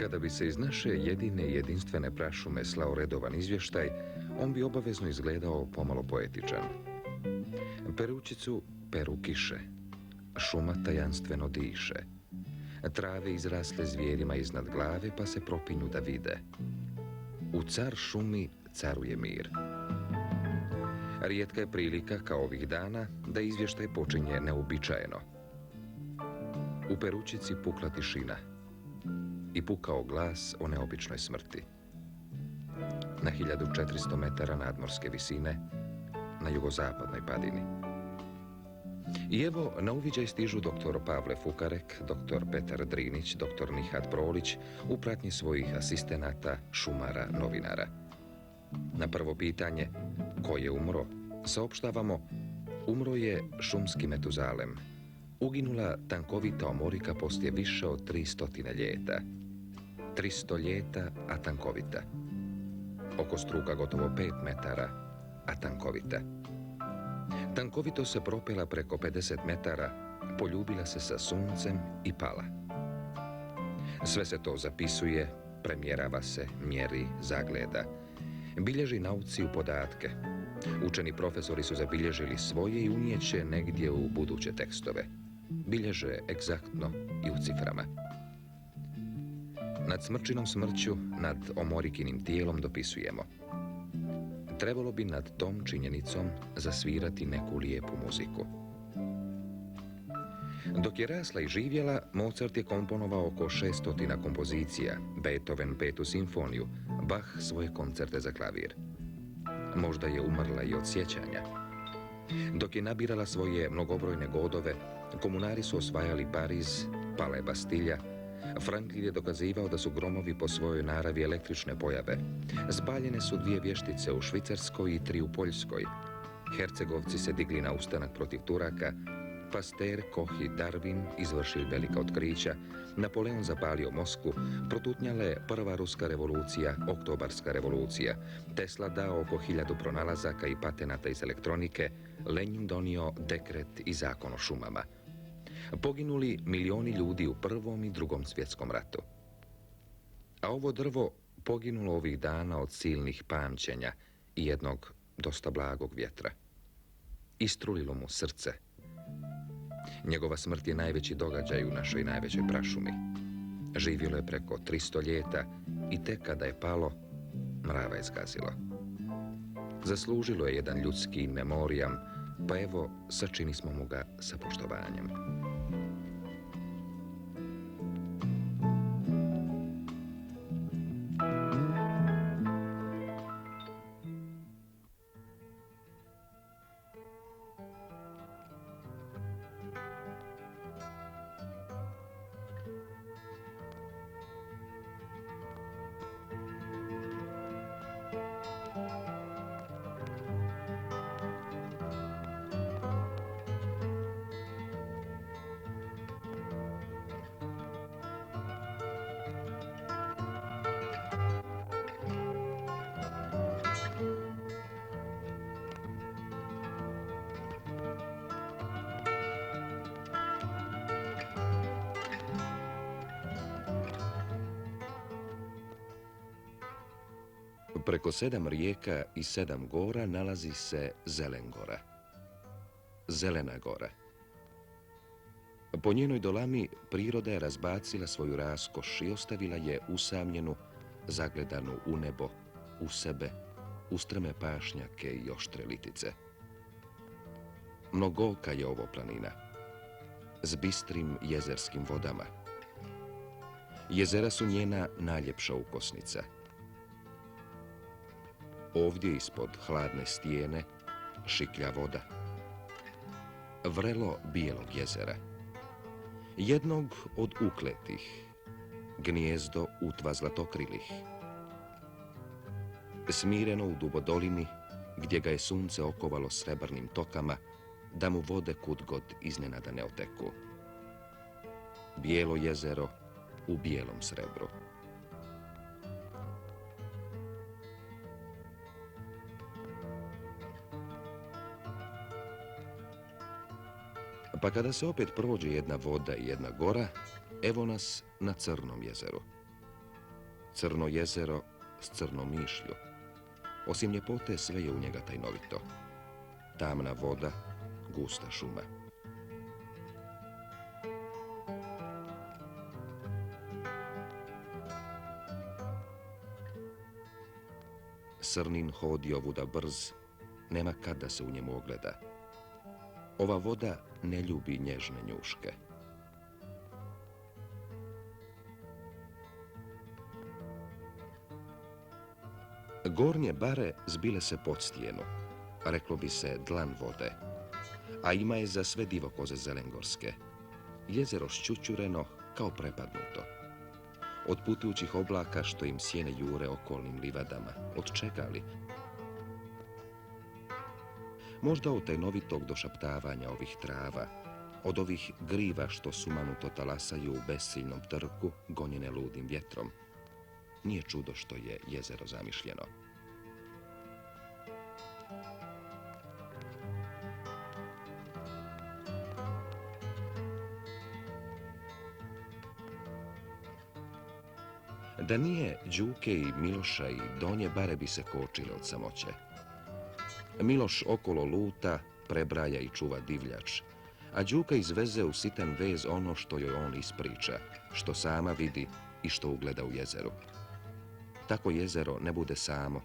Kada bi se iz naše jedine i jedinstvene prašume slao redovan izvještaj, on bi obavezno izgledao pomalo poetičan. Peručicu peru kiše, šuma tajanstveno diše, trave izrasle zvijerima iznad glave pa se propinju da vide. U car šumi caruje mir. Rijetka je prilika, kao ovih dana, da izvještaj počinje neuobičajeno. U peručici pukla tišina i pukao glas o neobičnoj smrti. Na 1400 metara nadmorske visine, na jugozapadnoj padini. I evo, na uviđaj stižu dr. Pavle Fukarek, dr. Petar Drinić, dr. Nihat Prolić u pratnji svojih asistenata, šumara, novinara. Na prvo pitanje, ko je umro, saopštavamo, umro je šumski Metuzalem. Uginula tankovita omorika poslije više od 300 ljeta. 300 ljeta, a tankovita. Oko struka gotovo 5 metara, a tankovita. Tankovito se propela preko 50 metara, poljubila se sa suncem i pala. Sve se to zapisuje, premjerava se, mjeri, zagleda. Bilježi nauci u podatke. Učeni profesori su zabilježili svoje i unijeće negdje u buduće tekstove. Bilježe egzaktno i u ciframa. Nad smrčinom smrću, nad omorikinim tijelom dopisujemo. Trebalo bi nad tom činjenicom zasvirati neku lijepu muziku. Dok je rasla i živjela, Mozart je komponovao oko 600 kompozicija, Beethoven 5. simfoniju, Bach svoje koncerte za klavir. Možda je umrla i od sjećanja. Dok je nabirala svoje mnogobrojne godove, komunari su osvajali Pariz, pala je Bastilja, Franklin je dokazivao da su gromovi po svojoj naravi električne pojave. Spaljene su 2 vještice u Švicarskoj i 3 u Poljskoj. Hercegovci se digli na ustanak protiv Turaka, Pasteur, Koch i Darwin izvršili velika otkrića, Napoleon zapalio Moskvu, protutnjala je prva ruska revolucija, oktobarska revolucija, Tesla dao oko 1000 pronalazaka i patenata iz elektronike, Lenin donio dekret i zakon o šumama. Poginuli milioni ljudi u Prvom i Drugom svjetskom ratu. A ovo drvo poginulo ovih dana od silnih pamćenja i jednog dosta blagog vjetra. Istrulilo mu srce. Njegova smrt je najveći događaj u našoj najvećoj prašumi. Živjelo je preko 300 ljeta i tek kada je palo, mrava je zgazilo. Zaslužilo je jedan ljudski memorijam, pa evo, sačini smo mu ga sa poštovanjem. Preko 7 rijeka i 7 gora nalazi se Zelengora. Zelena gora. Po njenoj dolami priroda je razbacila svoju raskoš i ostavila je usamljenu, zagledanu u nebo, u sebe, u strme pašnjake i oštre litice. Mnogoka je ovo planina, s bistrim jezerskim vodama. Jezera su njena najljepša ukosnica. Ovdje ispod hladne stijene šiklja voda. Vrelo bijelog jezera. Jednog od ukletih, gnijezdo utva zlatokrilih. Smireno u dubodolini, gdje ga je sunce okovalo srebrnim tokama, da mu vode kudgod iznenada ne oteku. Bijelo jezero u bijelom srebru. Pa kada se opet prođe jedna voda i jedna gora, evo nas na Crnom jezeru. Crno jezero s crnom mišlju. Osim ljepote, sve je u njega tajnovito. Tamna voda, gusta šuma. Srnin hod je ovuda brz, nema kad da se u njemu ogleda. Ova voda ne ljubi nježne njuške. Gornje bare zbile se pod stijenu, reklo bi se dlan vode, a ima je za sve divokoze zelengorske. Jezero šćućureno kao prepadnuto. Od putujućih oblaka što im sjene jure okolnim livadama, od čega li? Možda od tajnovitog došaptavanja ovih trava, od ovih griva što sumanuto talasaju u besiljnom trku, gonjene ludim vjetrom. Nije čudo što je jezero zamišljeno. Da nije Đuke i Miloša i Donje, bare bi se kočile od samoće. Miloš okolo luta, prebraja i čuva divljač, a Đuka izveze u sitan vez ono što joj on ispriča, što sama vidi i što ugleda u jezeru. Tako jezero ne bude samo,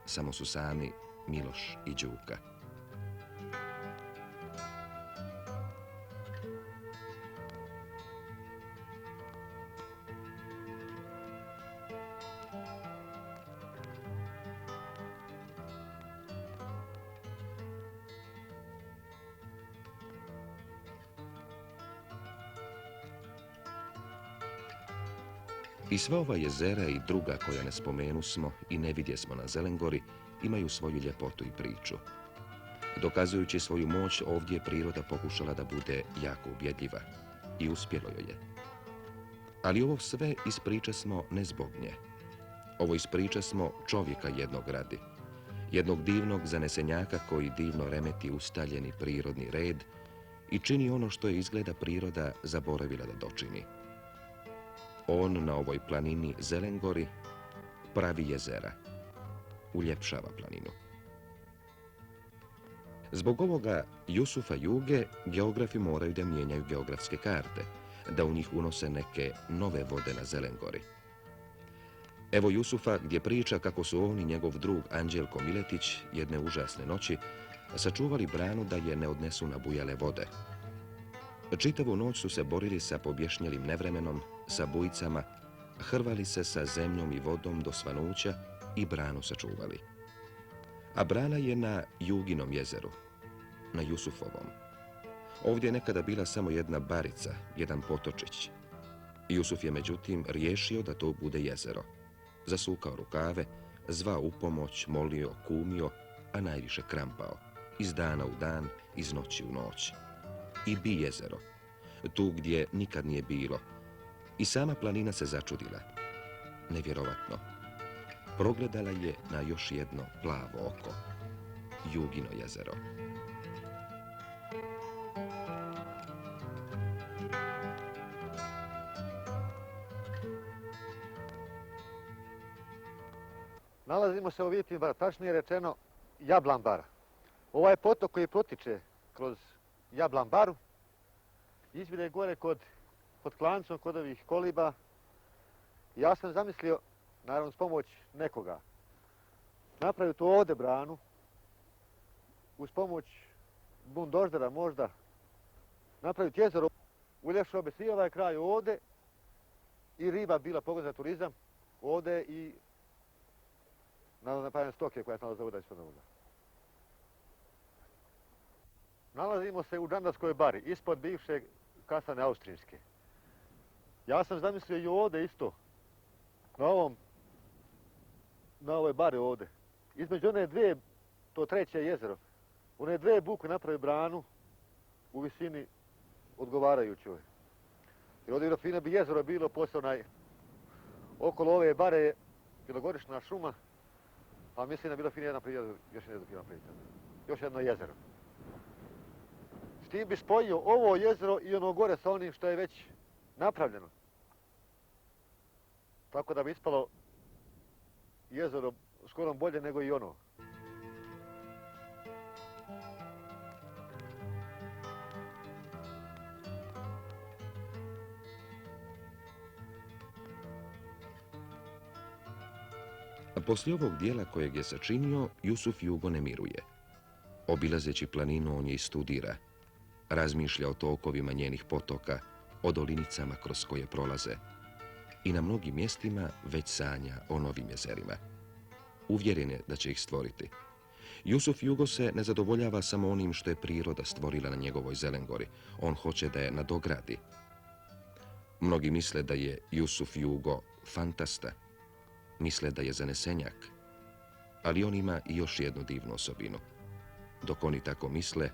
samo su sami Miloš i Đuka. I sva ova jezera i druga koja ne spomenusmo i ne vidjesmo na Zelengori imaju svoju ljepotu i priču. Dokazujući svoju moć, ovdje je priroda pokušala da bude jako ubjedljiva i uspjelo joj je. Ali ovo sve ispričasmo ne zbog nje. Ovo ispričasmo čovjeka jednog radi, jednog divnog zanesenjaka koji divno remeti ustaljeni prirodni red i čini ono što je izgleda priroda zaboravila da dočini. On na ovoj planini Zelengori pravi jezera, uljepšava planinu. Zbog ovoga Jusufa Juge geografi moraju da mijenjaju geografske karte, da u njih unose neke nove vode na Zelengori. Evo Jusufa gdje priča kako su on i njegov drug Anđelko Miletić jedne užasne noći sačuvali branu da je ne odnesu na bujale vode. Čitavu noć su se borili sa pobješnjelim nevremenom, sa bujicama, hrvali se sa zemljom i vodom do svanuća i branu sačuvali. A brana je na Juginom jezeru, na Jusufovom. Ovdje je nekada bila samo jedna barica, jedan potočić. Jusuf je međutim riješio da to bude jezero. Zasukao rukave, zvao u pomoć, molio, kumio, a najviše krampao. Iz dana u dan, iz noći u noć. I bi jezero, tu gdje nikad nije bilo. I sama planina se začudila. Nevjerovatno. Progledala je na još jedno plavo oko. Jugino jezero. Nalazimo se u Vitim Bar, tačnije rečeno Jablan Bar. Ovaj potok koji protiče kroz Jablan Baru izvire gore pod klancom, kod ovih koliba. Ja sam zamislio, naravno s pomoć nekoga, napraviti ovdje branu, uz pomoć bundoždera možda, napraviti jezero, uljepšao bi svi ovaj kraj ovdje i riba bila pogodna za turizam ovdje i napravljene stoke koja se nalaze ovdje ispod ovoga. Nalazimo se u Džandarskoj bari, ispod bivše kasane austrijske. Ja sam zamislio i ovdje isto, na ovoj bari ovdje. Između one dvije, to treće jezero, one dvije buke napravi branu u visini odgovarajućoj. Jer ovdje fino bi jezero bilo poslije okolo ove bare je bilogodišnja šuma, a mislim da bi bilo fino još jedno jezero. S tim bi spojio ovo jezero i ono gore sa onim što je već napravljeno. Tako da bi ispalo jezero skoro bolje nego i ono. Poslije ovog dijela kojeg je sačinio, Jusuf Jugo ne miruje. Obilazeći planinu, on je i studira. Razmišlja o tokovima njenih potoka, o dolinicama kroz koje prolaze. I na mnogim mjestima već sanja o novim jezerima. Uvjeren je da će ih stvoriti. Jusuf Jugo se ne zadovoljava samo onim što je priroda stvorila na njegovoj Zelengori. On hoće da je nadogradi. Mnogi misle da je Jusuf Jugo fantasta. Misle da je zanesenjak. Ali on ima i još jednu divnu osobinu. Dok oni tako misle,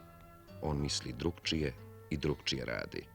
on misli drukčije i drukčije radi.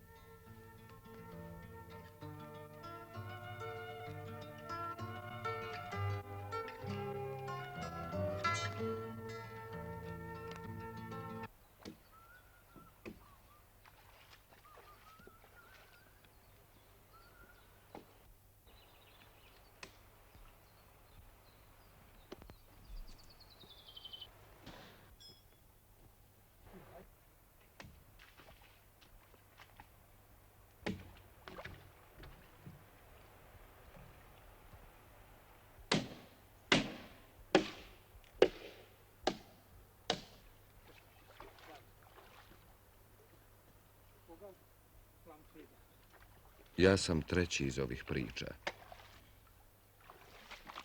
Ja sam treći iz ovih priča.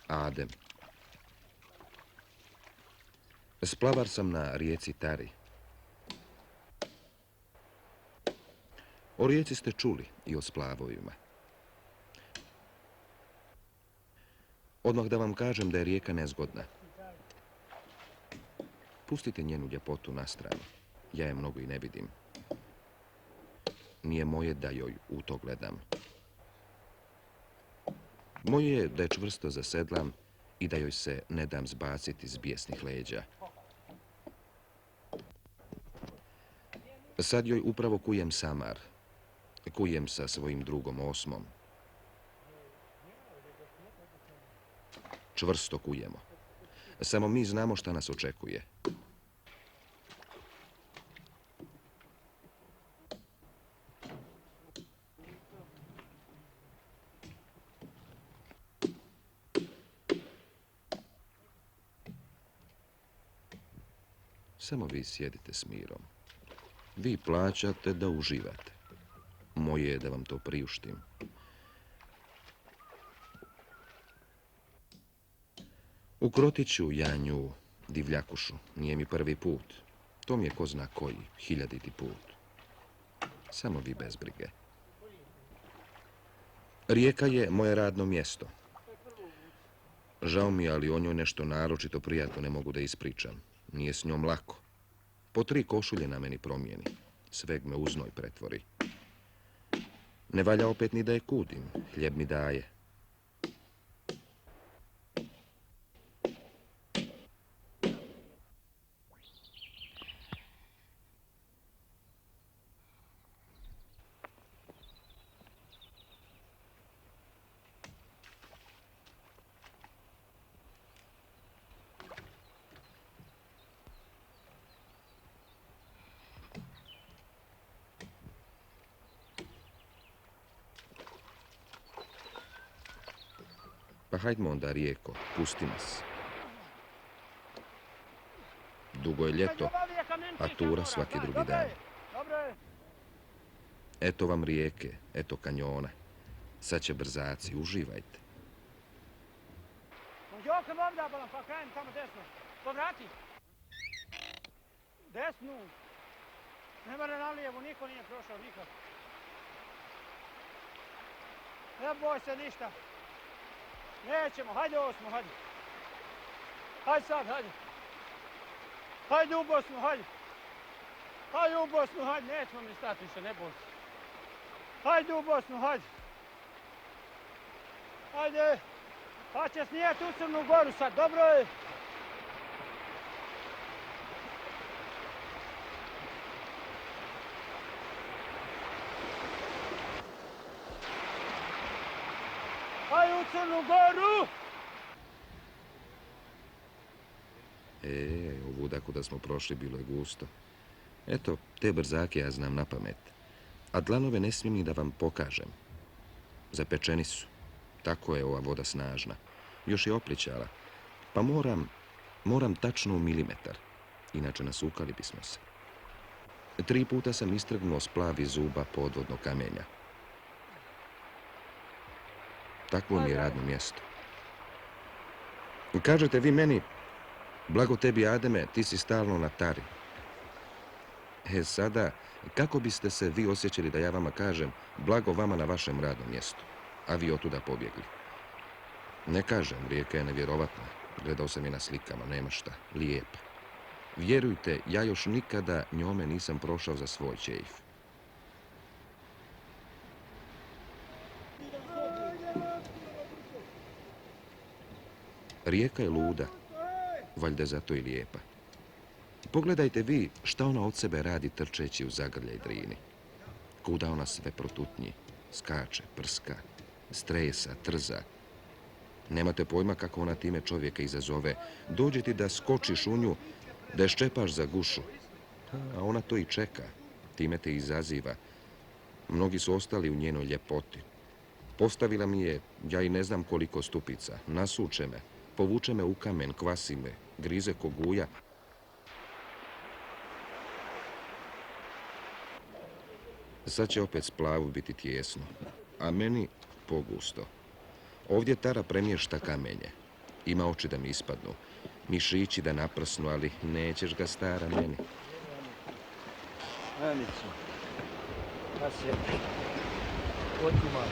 Adem. Splavar sam na rijeci Tari. O rijeci ste čuli i o splavovima. Odmah da vam kažem da je rijeka nezgodna. Pustite njenu ljepotu na stranu. Ja je mnogo i ne vidim. Nije moje da joj u to gledam. Moje je da je čvrsto zasedlam i da joj se ne dam zbaciti s bijesnih leđa. Sad joj upravo kujem samar. Kujem sa svojim drugom Osmom. Čvrsto kujemo. Samo mi znamo šta nas očekuje. Samo vi sjedite s mirom. Vi plaćate da uživate. Moje je da vam to priuštim. Ukrotit ću ja nju, divljakušu. Nije mi prvi put. To mi je ko zna koji, 1000. put. Samo vi bez brige. Rijeka je moje radno mjesto. Žao mi je, ali o njoj nešto naročito prijatno ne mogu da ispričam. Nije s njom lako. Po 3 košulje na meni promijeni. Sveg me u znoj pretvori. Ne valja opet ni da je kudim. Hljeb mi daje. Pa hajdmo onda, rijeko, pusti nas. Dugo je ljeto, a tura svaki drugi dan. Eto vam rijeke, eto kanjona. Sad će brzaci, uživajte. Jokem ovdje, pa krenem tamo desno. Povrati. Desnu. Ne mora na lijevo, niko nije prošao, nikak. Ne boj se ništa. Nećemo, hajde Osmo, hajde. Hajde sad, hajde. Hajde u Bosnu, hajde. Hajde u Bosnu, hajde, nećemo mi stati više, ne boj se. Hajde u Bosnu, hajde. Hajde. Pa će snijeti u Crnu Goru sad, dobro je. Hajde u Crnu Goru! kuda smo prošli, bilo je gusto. Eto, te brzake ja znam na pamet. A dlanove ne smijem ni da vam pokažem. Zapečeni su. Tako je ova voda snažna. Još je oplićala. Pa moram tačno u milimetar. Inače nasukali bismo se. 3 puta sam istrgnuo splav iz zuba podvodnog kamenja. Takvo mi je radno mjesto. Kažete vi meni, blago tebi Ademe, ti si stalno na tari. Sada, kako biste se vi osjećali da ja vama kažem, blago vama na vašem radnom mjestu, a vi otuda pobjegli? Ne kažem, rijeka je nevjerovatna. Gledao sam je na slikama, nema šta, lijepa. Vjerujte, ja još nikada njome nisam prošao za svoj čejf. Rijeka je luda, valjda zato i lijepa. Pogledajte vi šta ona od sebe radi trčeći u zagrljaj Drini. Kuda ona sve protutnji, skače, prska, stresa, trza. Nemate pojma kako ona time čovjeka izazove. Dođe ti da skočiš u nju, da je ščepaš za gušu. A ona to i čeka, time te izaziva. Mnogi su ostali u njenoj ljepoti. Postavila mi je, ja i ne znam koliko stupica, nasuče me, povuče me u kamen, kvasi me, grize ko guja. Sad će opet splavu biti tijesno, a meni pogusto. Ovdje tara premješta kamenje. Ima oči da mi ispadnu, mišići da naprsnu, ali nećeš ga, stara, meni. Anicu, da se otima.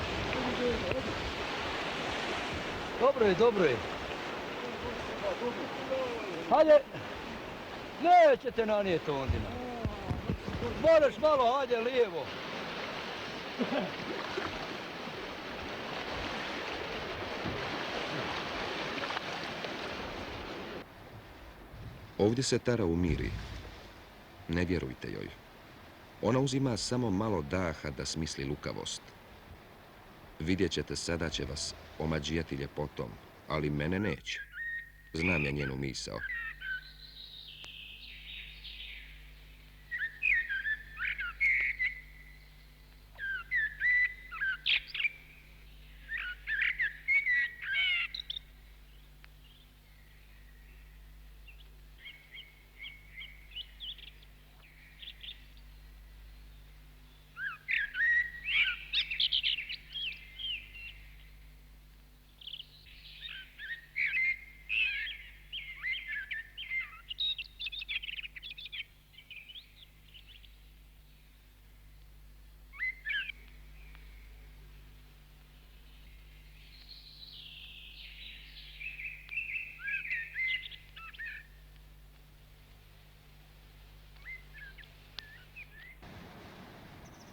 Dobro je. Hajde, nećete nanijeti ondina. Moraš malo, hajde lijevo. Ovdje se tara umiri. Ne vjerujte joj. Ona uzima samo malo daha da smisli lukavost. Vidjet ćete, sada će vas omađijati ljepotom, ali mene neće. Znam ja njenu misao.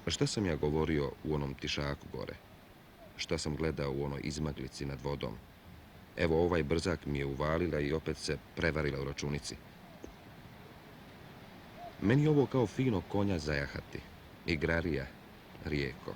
Šta sam ja govorio u onom tišaku gore? Šta sam gledao u onoj izmaglici nad vodom? Evo, ovaj brzak mi je uvalila i opet se prevarila u računici. Meni je ovo kao fino konja zajahati. Igrarija, rijeko.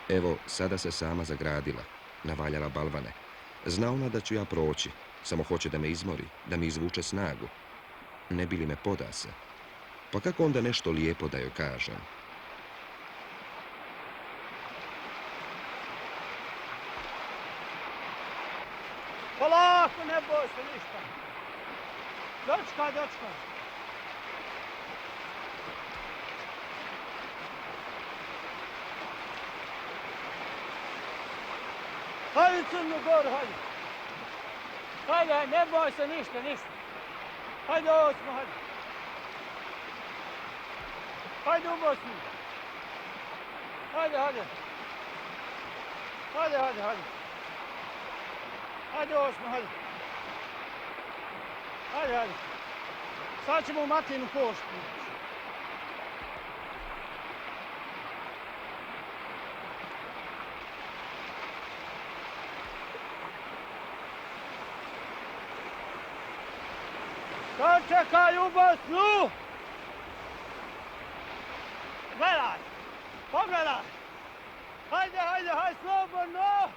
Evo, sada se sama zagradila, navaljala balvane. Zna ona da ću ja proći, samo hoće da me izmori, da mi izvuče snagu. Ne bi li me podase? Pa kako onda nešto lijepo da joj kažem? Polako, ne boj se ništa. Dočkaj. Hajde Crnu Goru, hajde. Hajde, ne boj se ništa. Hajde osmo, hajde. Hajde u Bosnu. Hajde. Hajde osmo, hajde. Hajde, hajde. Sad ćemo u Matinu poštu. Sačekaj u Bosnu! Gledaj! Pogledaj! Hajde, hajde, hajde, slobodno!